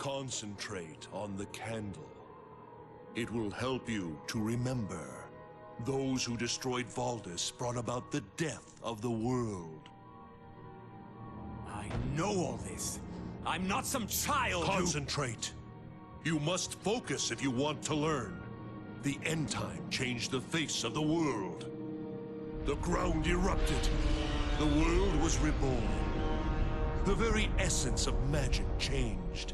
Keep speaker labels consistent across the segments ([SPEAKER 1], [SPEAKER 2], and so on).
[SPEAKER 1] Concentrate on the candle. It will help you to remember. Those who destroyed Valdis brought about the death of the world.
[SPEAKER 2] I know all this. I'm not some child
[SPEAKER 1] Concentrate. You must focus if you want to learn. The end time changed the face of the world. The ground erupted. The world was reborn. The very essence of magic changed.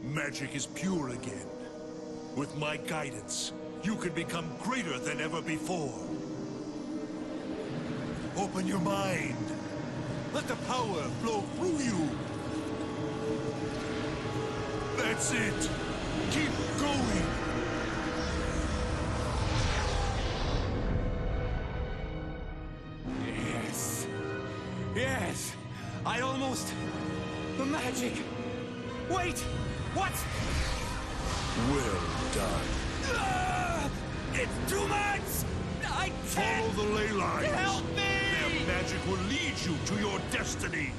[SPEAKER 1] Magic is pure again. With my guidance, you can become greater than ever before. Open your mind. Let the power flow through you. That's it. Keep going.
[SPEAKER 2] Yes. Yes. I almost... The magic. Wait. What?
[SPEAKER 1] Well done.
[SPEAKER 2] It's too much! I can't!
[SPEAKER 1] Follow the ley lines.
[SPEAKER 2] Help me!
[SPEAKER 1] Their magic will lead you to your destiny.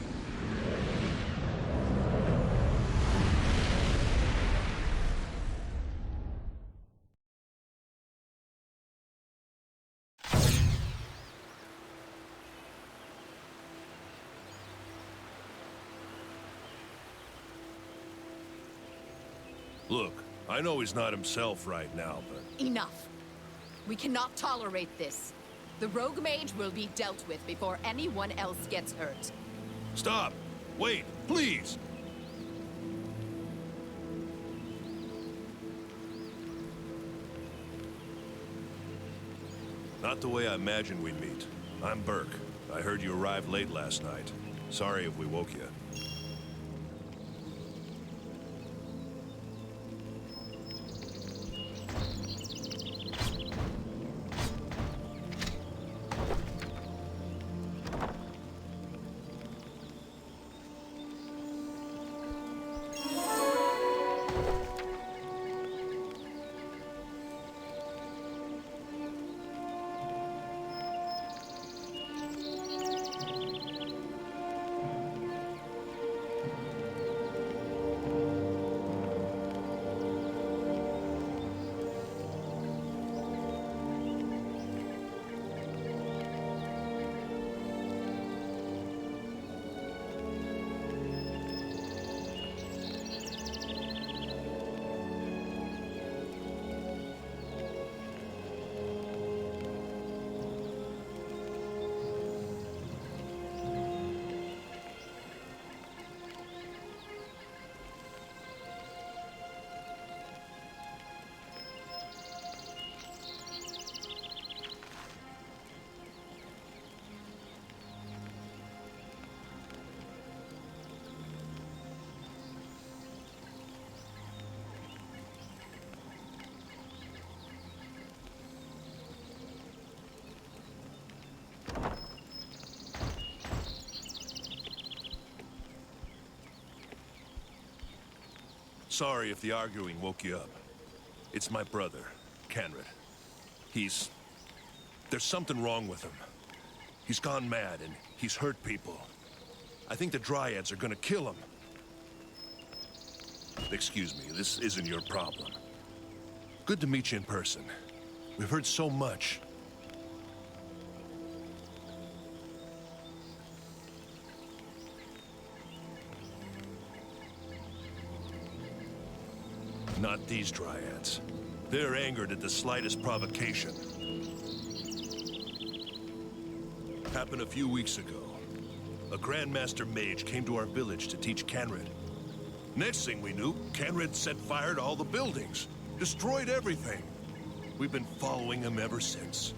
[SPEAKER 1] Look, I know he's not himself right now, but...
[SPEAKER 3] Enough. We cannot tolerate this. The rogue mage will be dealt with before anyone else gets hurt.
[SPEAKER 1] Stop! Wait, please! Not the way I imagined we'd meet. I'm Burke. I heard you arrived late last night. Sorry if we woke you. Sorry if the arguing woke you up. It's my brother, Canrid. There's something wrong with him. He's gone mad and he's hurt people. I think the Dryads are gonna kill him. Excuse me, this isn't your problem. Good to meet you in person. We've heard so much. Not these Dryads. They're angered at the slightest provocation. Happened a few weeks ago. A Grandmaster Mage came to our village to teach Canrid. Next thing we knew, Canrid set fire to all the buildings. Destroyed everything. We've been following him ever since.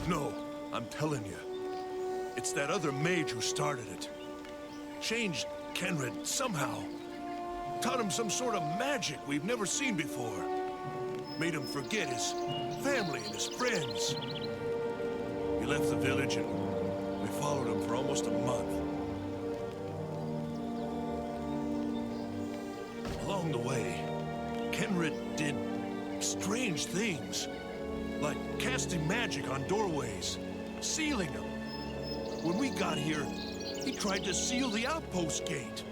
[SPEAKER 1] No, I'm telling you. It's that other mage who started it. Changed Canrid somehow. Taught him some sort of magic we've never seen before. Made him forget his family and his friends. He left the village and we followed him for almost a month. Along the way, Canrid did strange things. Like casting magic on doorways, sealing them. When we got here, he tried to seal the outpost gate.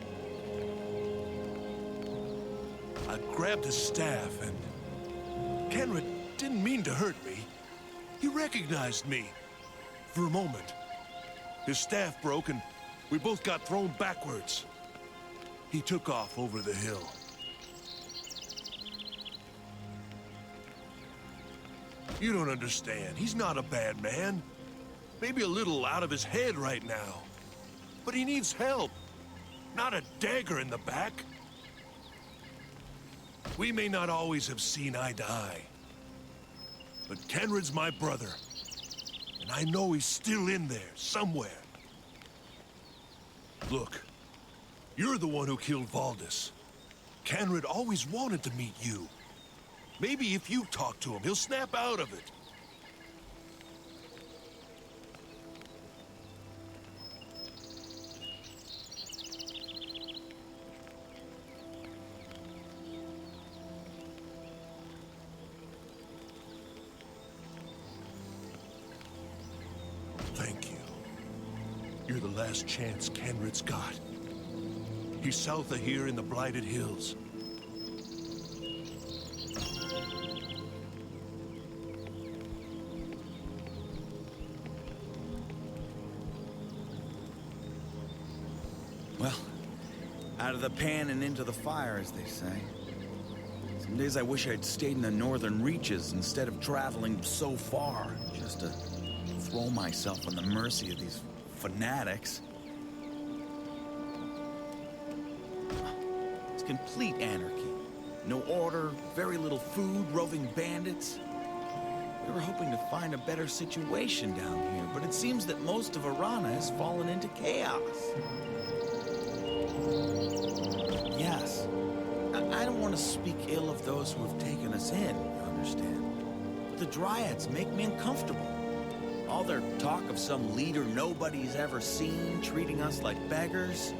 [SPEAKER 1] I grabbed his staff and... Kenrid didn't mean to hurt me. He recognized me. For a moment. His staff broke and we both got thrown backwards. He took off over the hill. You don't understand. He's not a bad man. Maybe a little out of his head right now. But he needs help. Not a dagger in the back. We may not always have seen eye to eye. But Kenrid's my brother. And I know he's still in there, somewhere. Look, you're the one who killed Valdis. Kenrid always wanted to meet you. Maybe if you talk to him, he'll snap out of it. Thank you. You're the last chance Kenrid's got. He's south of here in the Blighted Hills.
[SPEAKER 4] Well, out of the pan and into the fire, as they say. Some days I wish I'd stayed in the northern reaches instead of traveling so far, just to throw myself on the mercy of these fanatics. It's complete anarchy. No order, very little food, roving bandits. We were hoping to find a better situation down here, but it seems that most of Arana has fallen into chaos. Yes, I don't want to speak ill of those who have taken us in, you understand? But the Dryads make me uncomfortable. All their talk of some leader nobody's ever seen treating us like beggars.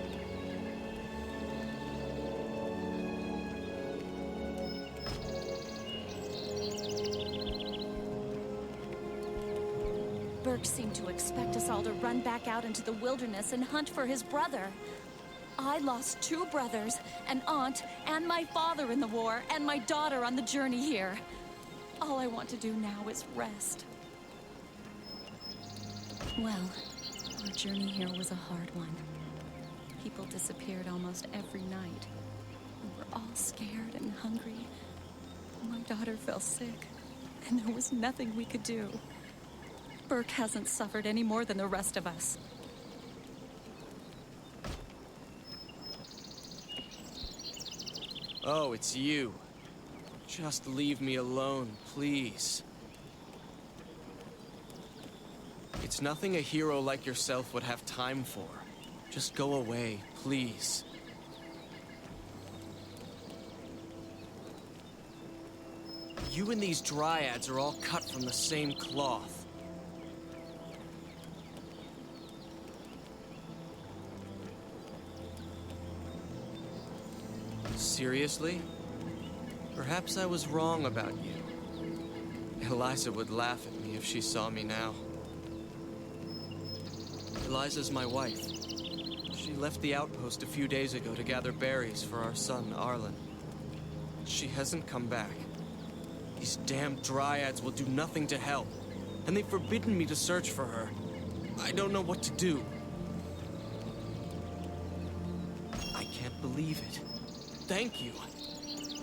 [SPEAKER 5] Burke seemed to expect us all to run back out into the wilderness and hunt for his brother. I lost 2 brothers, an aunt, and my father in the war, and my daughter on the journey here. All I want to do now is rest. Well, our journey here was a hard one. People disappeared almost every night. We were all scared and hungry. My daughter fell sick, and there was nothing we could do. Burke hasn't suffered any more than the rest of us.
[SPEAKER 6] Oh, it's you. Just leave me alone, please. It's nothing a hero like yourself would have time for. Just go away, please. You and these Dryads are all cut from the same cloth. Seriously? Perhaps I was wrong about you. Eliza would laugh at me if she saw me now. Eliza's my wife. She left the outpost a few days ago to gather berries for our son, Arlen. She hasn't come back. These damn Dryads will do nothing to help, and they've forbidden me to search for her. I don't know what to do. I can't believe it. Thank you.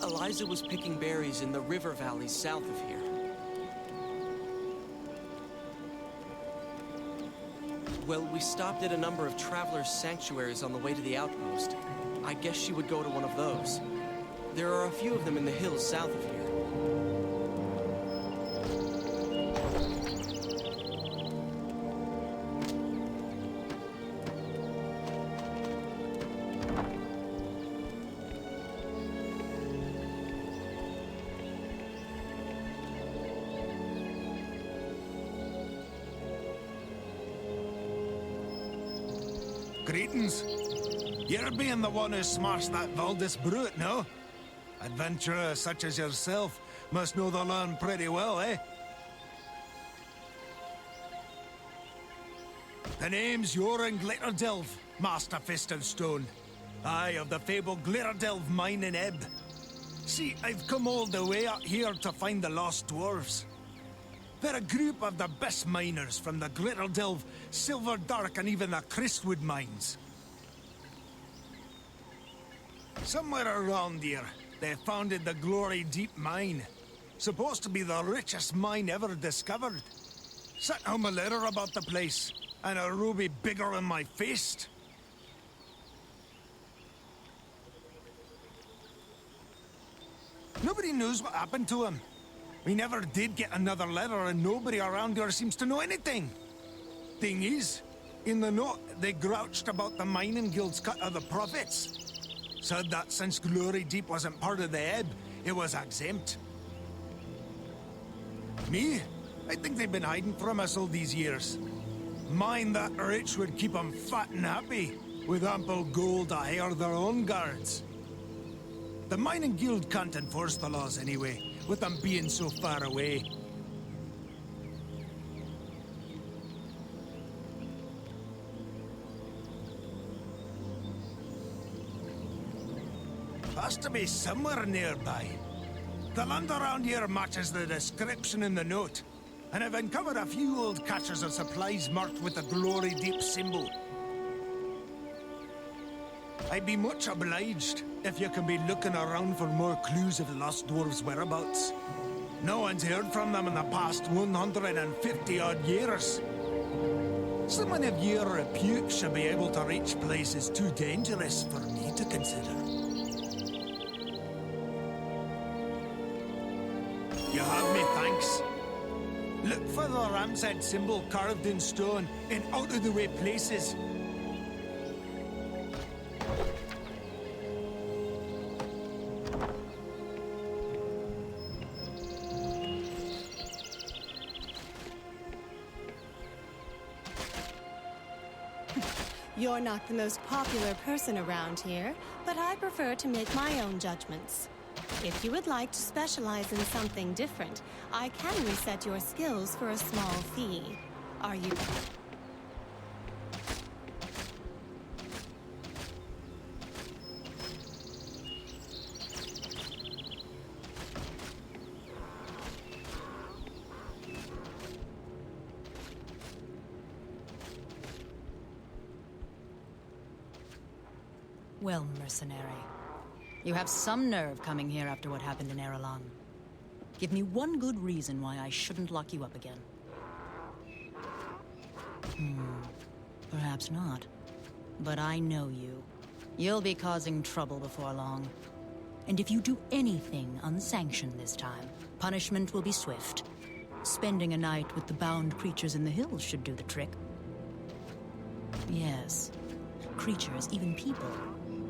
[SPEAKER 6] Eliza was picking berries in the river valleys south of here. Well, we stopped at a number of travelers' sanctuaries on the way to the outpost. I guess she would go to one of those. There are a few of them in the hills south of here.
[SPEAKER 7] Greetings. You're being the one who smashed that Valdis brute, no? Adventurer such as yourself Must know the land pretty well, eh? The name's Joran Glitterdelv, Master Fist of Stone. Aye, of the fabled Glitterdelv mine in Ebb. See, I've come all the way up here to find the lost dwarves. They're a group of the best miners from the Glitterdelv, Silver Dark, and even the Christwood mines. Somewhere around here, they founded the Glory Deep Mine. Supposed to be the richest mine ever discovered. Sent home a letter about the place, and a ruby bigger than my fist. Nobody knows what happened to him. We never did get another letter, and nobody around here seems to know anything. Thing is, in the note, they grouched about the mining guild's cut of the profits. Said that since Glory Deep wasn't part of the Ebb, it was exempt. Me? I think they've been hiding from us all these years. Mine that rich would keep them fat and happy, with ample gold to hire their own guards. The mining guild can't enforce the laws anyway, with them being so far away. Has to be somewhere nearby. The land around here matches the description in the note, and I've uncovered a few old caches of supplies marked with the Glory Deep symbol. I'd be much obliged if you can be looking around for more clues of the lost dwarves' whereabouts. No one's heard from them in the past 150-odd years. Someone of your repute should be able to reach places too dangerous for me to consider. You have me, thanks. Look for the Ramshead symbol carved in stone in out-of-the-way places.
[SPEAKER 8] You're not the most popular person around here, but I prefer to make my own judgments. If you would like to specialize in something different, I can reset your skills for a small fee. Are you...
[SPEAKER 9] Well, mercenary, you have some nerve coming here after what happened in Erelong. Give me one good reason why I shouldn't lock you up again. Perhaps not. But I know you. You'll be causing trouble before long. And if you do anything unsanctioned this time, punishment will be swift. Spending a night with the bound creatures in the hills should do the trick. Yes, creatures, even people,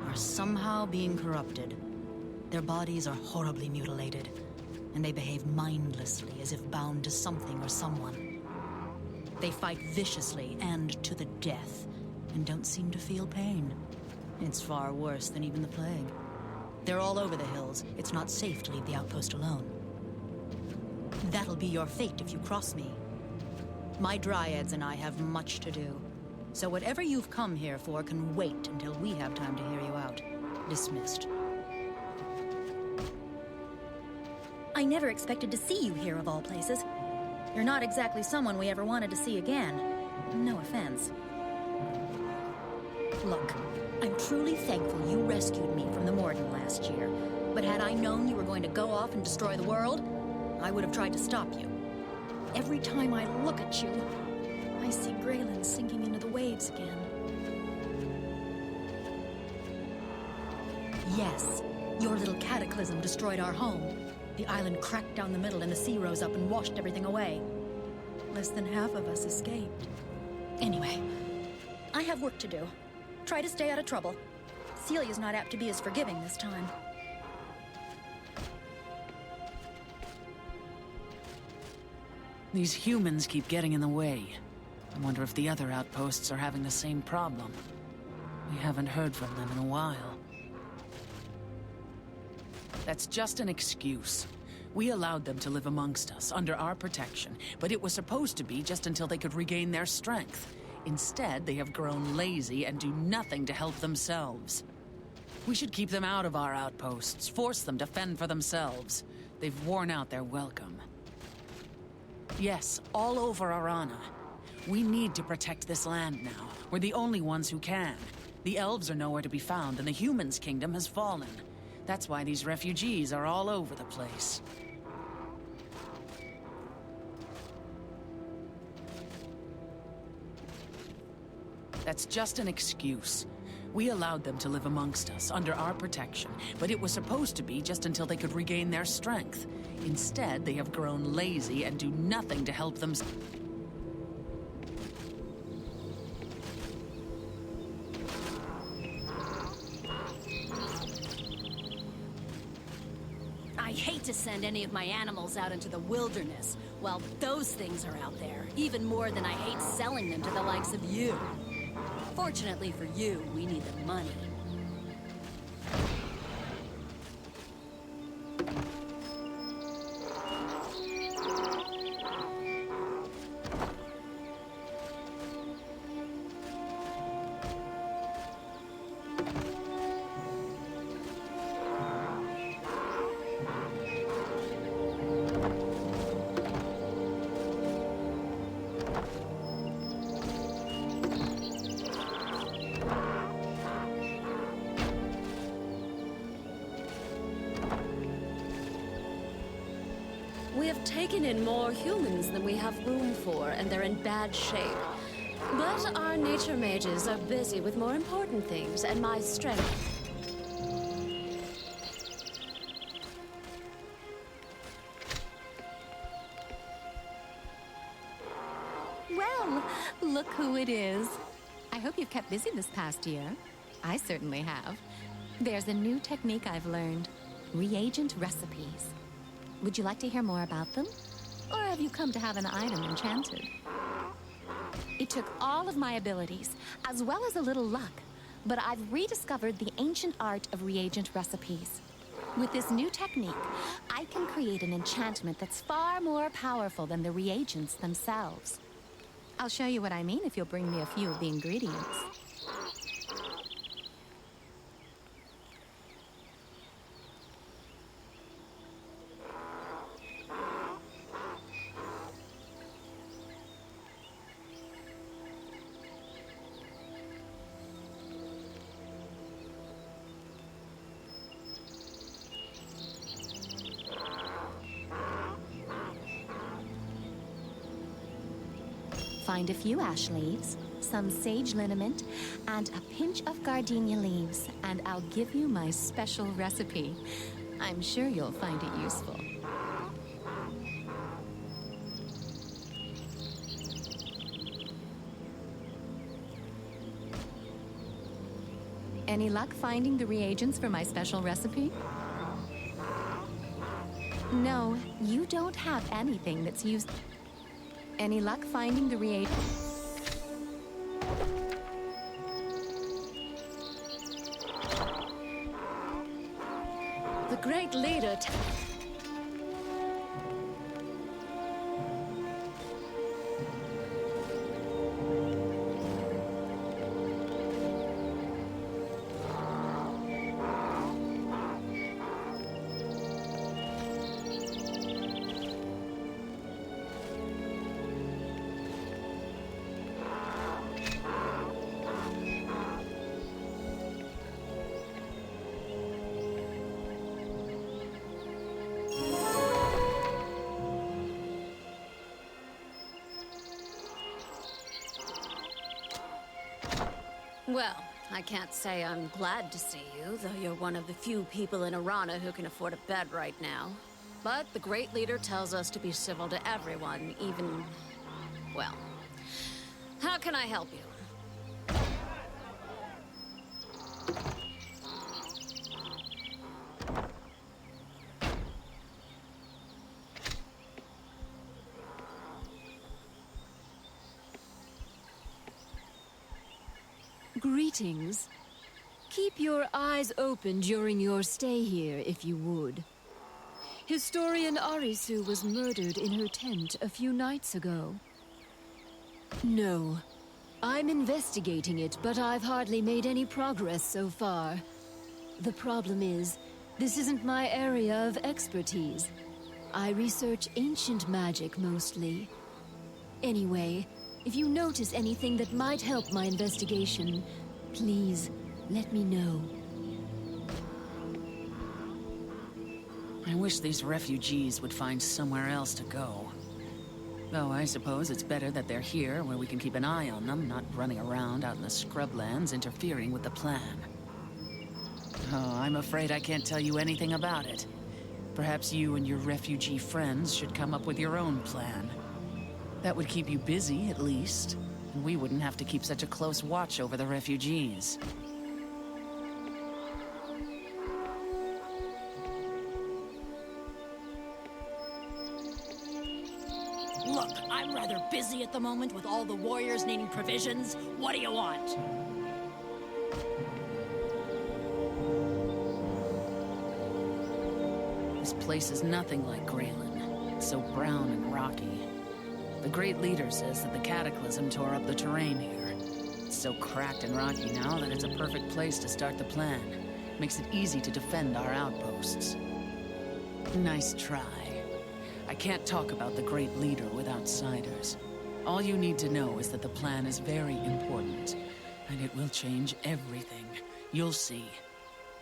[SPEAKER 9] are somehow being corrupted. Their bodies are horribly mutilated, and they behave mindlessly as if bound to something or someone. They fight viciously and to the death, and don't seem to feel pain. It's far worse than even the plague. They're all over the hills. It's not safe to leave the outpost alone. That'll be your fate if you cross me. My dryads and I have much to do. So whatever you've come here for can wait until we have time to hear you out. Dismissed.
[SPEAKER 5] I never expected to see you here, of all places. You're not exactly someone we ever wanted to see again. No offense. Look, I'm truly thankful you rescued me from the Morden last year. But had I known you were going to go off and destroy the world, I would have tried to stop you. Every time I look at you, I see Graylin sinking into the waves again. Yes, your little cataclysm destroyed our home. The island cracked down the middle and the sea rose up and washed everything away. Less than half of us escaped. Anyway, I have work to do. Try to stay out of trouble. Celia's not apt to be as forgiving this time.
[SPEAKER 10] These humans keep getting in the way. I wonder if the other outposts are having the same problem. We haven't heard from them in a while. That's just an excuse. We allowed them to live amongst us, under our protection, but it was supposed to be just until they could regain their strength. Instead, they have grown lazy and do nothing to help themselves. We should keep them out of our outposts, force them to fend for themselves. They've worn out their welcome. Yes, all over Arana. We need to protect this land now. We're the only ones who can. The elves are nowhere to be found, and the humans' kingdom has fallen. That's why these refugees are all over the place. That's just an excuse. We allowed them to live amongst us, under our protection, but it was supposed to be just until they could regain their strength. Instead, they have grown lazy and do nothing to help them.
[SPEAKER 11] I hate to send any of my animals out into the wilderness while those things are out there, even more than I hate selling them to the likes of you. Fortunately for you, we need the money. We have taken in more humans than we have room for, and they're in bad shape. But our nature mages are busy with more important things, and my strength.
[SPEAKER 3] Well, look who it is. I hope you've kept busy this past year. I certainly have. There's a new technique I've learned. Reagent recipes. Would you like to hear more about them? Or have you come to have an item enchanted? It took all of my abilities, as well as a little luck, but I've rediscovered the ancient art of reagent recipes. With this new technique, I can create an enchantment that's far more powerful than the reagents themselves. I'll show you what I mean if you'll bring me a few of the ingredients. Find a few ash leaves, some sage liniment, and a pinch of gardenia leaves, and I'll give you my special recipe. I'm sure you'll find it useful. Any luck finding the reagents for my special recipe? No, you don't have anything that's used. Any luck finding the reagents?
[SPEAKER 11] The great leader. Well, I can't say I'm glad to see you, though you're one of the few people in Arana who can afford a bed right now. But the great leader tells us to be civil to everyone, even... well, how can I help you?
[SPEAKER 12] Greetings. Keep your eyes open during your stay here, if you would. Historian Arisu was murdered in her tent a few nights ago. No. I'm investigating it, but I've hardly made any progress so far. The problem is, this isn't my area of expertise. I research ancient magic mostly. Anyway, if you notice anything that might help my investigation, please let me know.
[SPEAKER 10] I wish these refugees would find somewhere else to go. Though I suppose it's better that they're here where we can keep an eye on them, not running around out in the scrublands interfering with the plan. Oh, I'm afraid I can't tell you anything about it. Perhaps you and your refugee friends should come up with your own plan. That would keep you busy, at least, and we wouldn't have to keep such a close watch over the refugees.
[SPEAKER 9] Look, I'm rather busy at the moment with all the warriors needing provisions. What do you want?
[SPEAKER 10] This place is nothing like Graylin. It's so brown and rocky. The Great Leader says that the Cataclysm tore up the terrain here. It's so cracked and rocky now that it's a perfect place to start the plan. Makes it easy to defend our outposts. Nice try. I can't talk about the Great Leader with outsiders. All you need to know is that the plan is very important, and it will change everything. You'll see.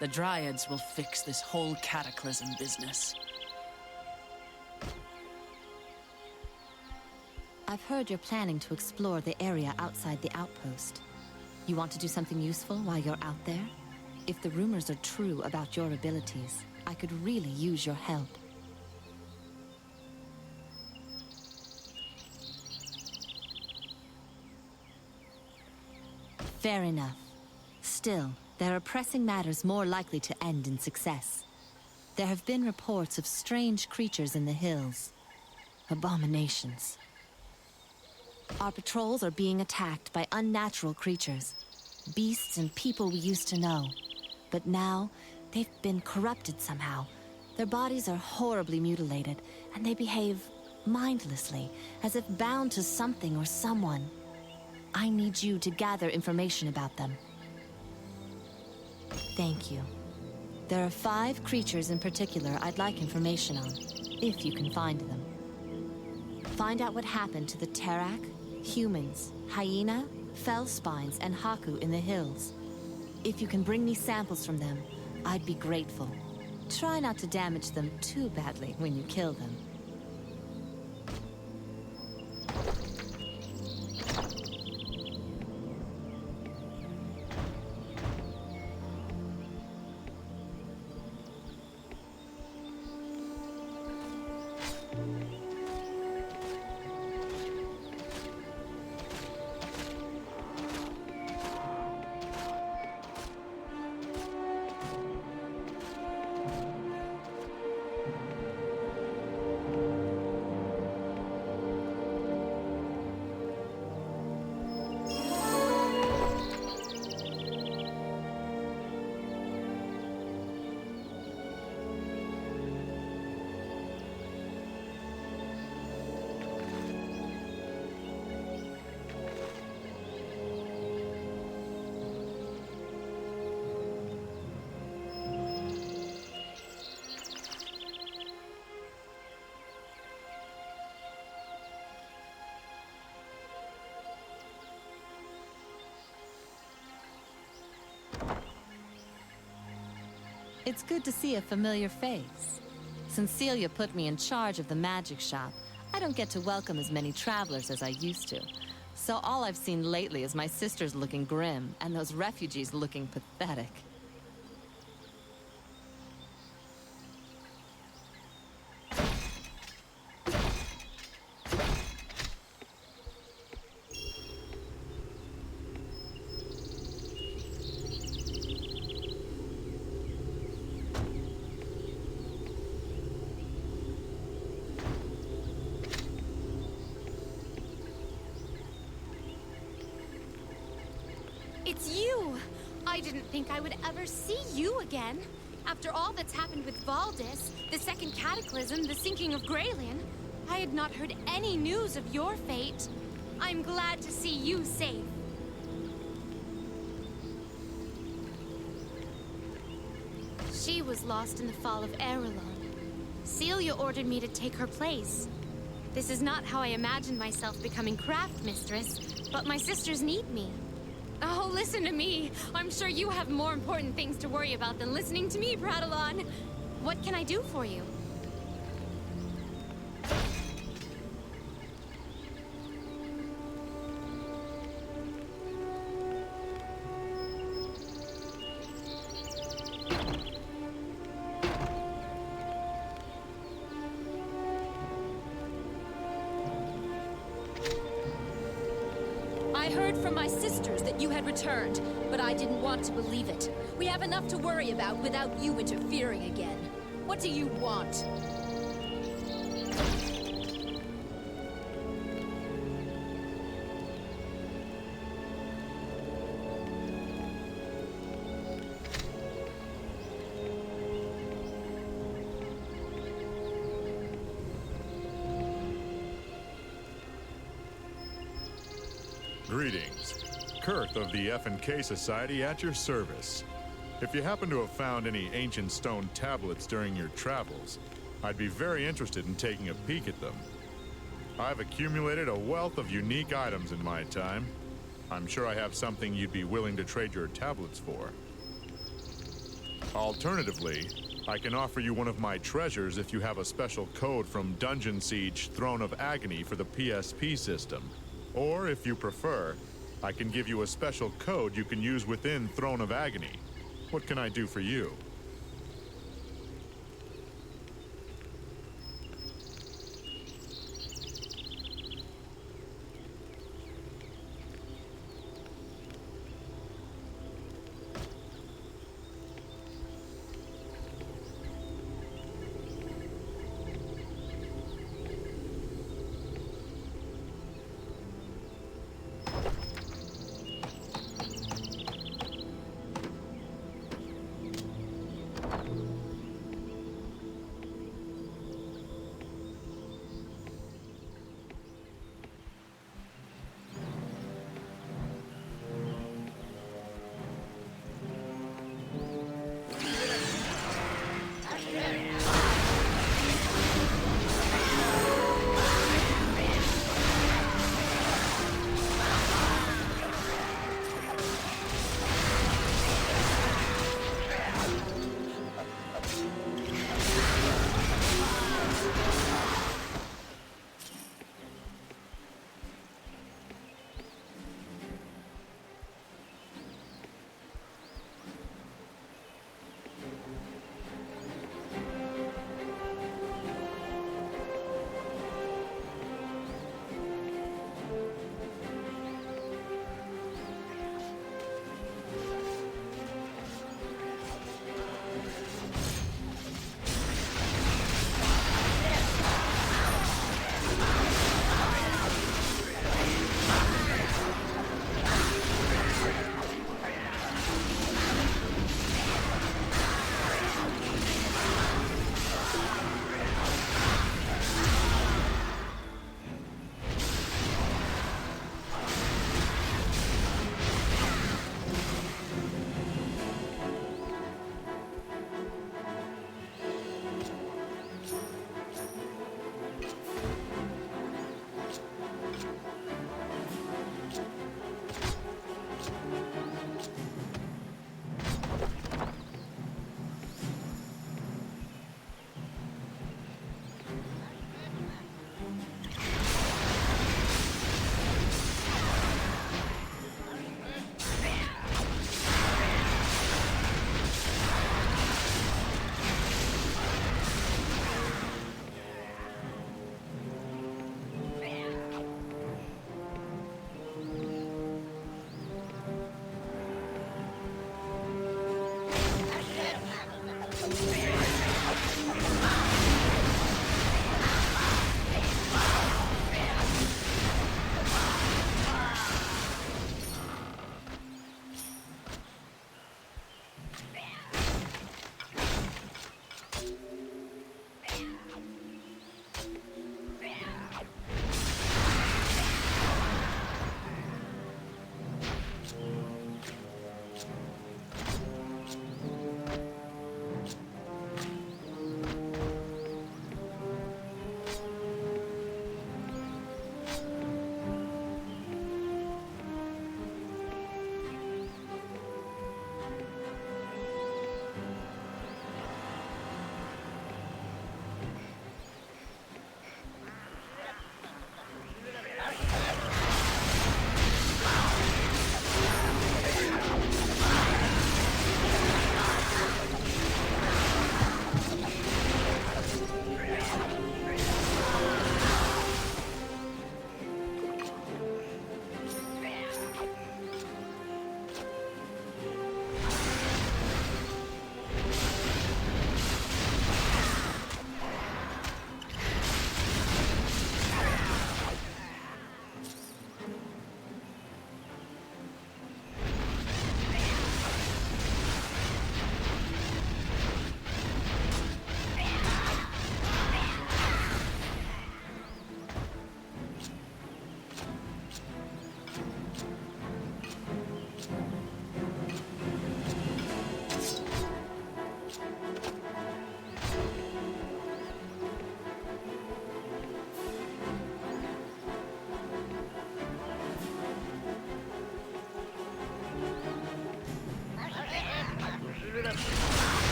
[SPEAKER 10] The Dryads will fix this whole Cataclysm business.
[SPEAKER 3] I've heard you're planning to explore the area outside the outpost. You want to do something useful while you're out there? If the rumors are true about your abilities, I could really use your help. Fair enough. Still, there are pressing matters more likely to end in success. There have been reports of strange creatures in the hills. Abominations. Our patrols are being attacked by unnatural creatures. Beasts and people we used to know. But now, they've been corrupted somehow. Their bodies are horribly mutilated, and they behave mindlessly, as if bound to something or someone. I need you to gather information about them. Thank you. There are 5 creatures in particular I'd like information on, if you can find them. Find out what happened to the Terak, humans, hyena, fellspines, and Haku in the hills. If you can bring me samples from them, I'd be grateful. Try not to damage them too badly when you kill them. It's good to see a familiar face. Since Celia put me in charge of the magic shop, I don't get to welcome as many travelers as I used to. So all I've seen lately is my sisters looking grim and those refugees looking pathetic.
[SPEAKER 13] It's you! I didn't think I would ever see you again. After all that's happened with Valdis, the Second Cataclysm, the sinking of Graylin, I had not heard any news of your fate. I'm glad to see you safe. She was lost in the fall of Erelon. Celia ordered me to take her place. This is not how I imagined myself becoming craft mistress, but my sisters need me. Oh, listen to me. I'm sure you have more important things to worry about than listening to me, Pratolon. What can I do for you?
[SPEAKER 12] I heard from my sisters that you had returned, but I didn't want to believe it. We have enough to worry about without you interfering again. What do you want?
[SPEAKER 14] Greetings. Kurth of the F&K Society at your service. If you happen to have found any ancient stone tablets during your travels, I'd be very interested in taking a peek at them. I've accumulated a wealth of unique items in my time. I'm sure I have something you'd be willing to trade your tablets for. Alternatively, I can offer you one of my treasures if you have a special code from Dungeon Siege Throne of Agony for the PSP system. Or, if you prefer, I can give you a special code you can use within Throne of Agony. What can I do for you?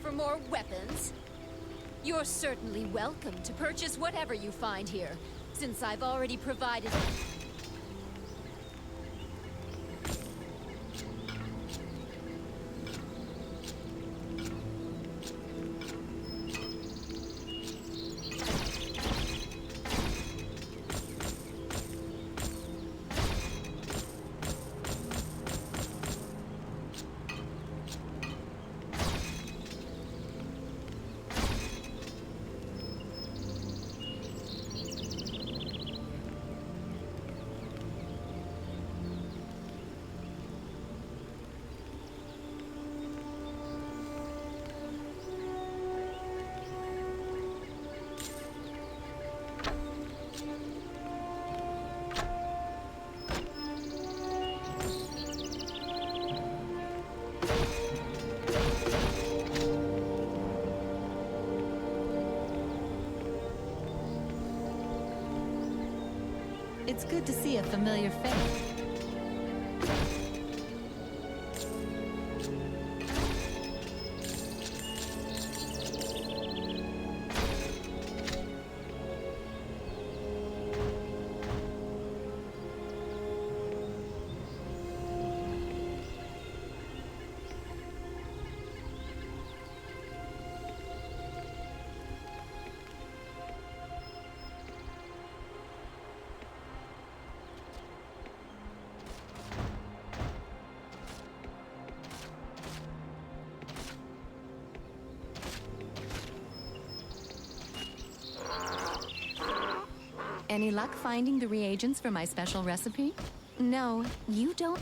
[SPEAKER 12] for more weapons? You're certainly welcome to purchase whatever you find here, since I've already provided...
[SPEAKER 3] It's good to see a familiar face. Any luck finding the reagents for my special recipe? No, you don't.